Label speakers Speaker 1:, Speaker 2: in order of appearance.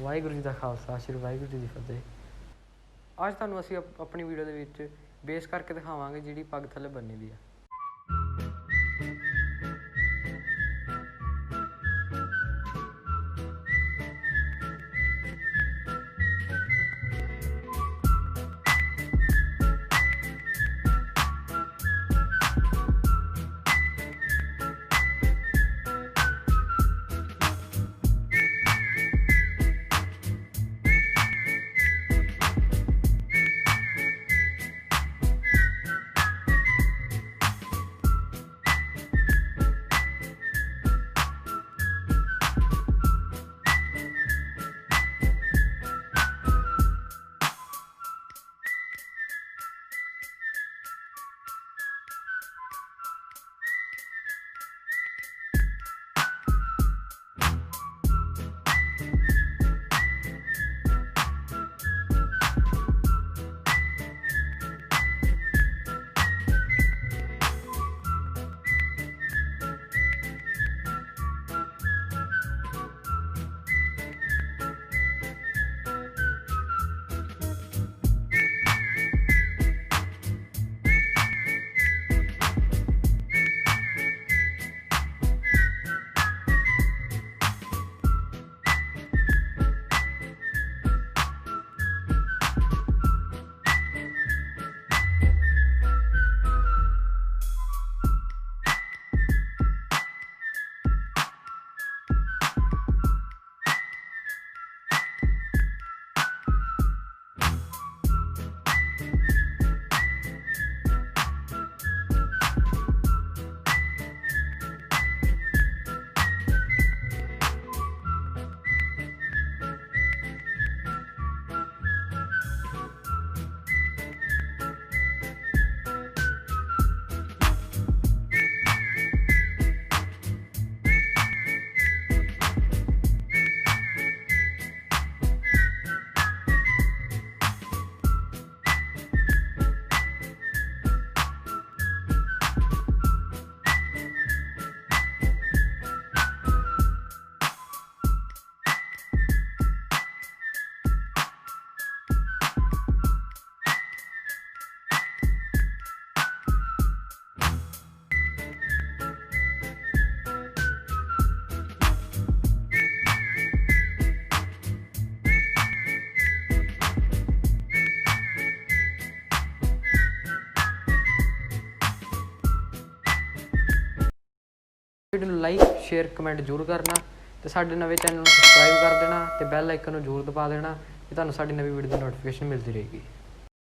Speaker 1: ਵਾਹਿਗੁਰੂ ਜੀ ਦਾ ਖਾਲਸਾ ਸ਼੍ਰੀ ਵਾਹਿਗੁਰੂ ਜੀ ਦੀ ਫਤਿਹ। ਅੱਜ ਤੁਹਾਨੂੰ ਅਸੀਂ ਆਪਣੀ ਵੀਡੀਓ ਦੇ ਵਿੱਚ ਬੇਸ ਕਰਕੇ ਦਿਖਾਵਾਂਗੇ ਜਿਹੜੀ ਪੱਗ ਥੱਲੇ ਬੰਨੀ ਦੀ ਆ। ਵੀਡੀਓ ਨੂੰ ਲਾਈਕ ਸ਼ੇਅਰ ਕਮੈਂਟ ਜ਼ਰੂਰ ਕਰਨਾ ਤੇ ਸਾਡੇ ਨਵੇਂ ਚੈਨਲ ਨੂੰ ਸਬਸਕ੍ਰਾਈਬ ਕਰ ਦੇਣਾ ਤੇ ਬੈਲ ਆਈਕਨ ਨੂੰ ਜ਼ਰੂਰ ਦਬਾ ਦੇਣਾ ਕਿ ਤੁਹਾਨੂੰ ਸਾਡੀ ਨਵੀਂ ਵੀਡੀਓ ਦੀ ਨੋਟੀਫਿਕੇਸ਼ਨ ਮਿਲਦੀ ਰਹੇਗੀ।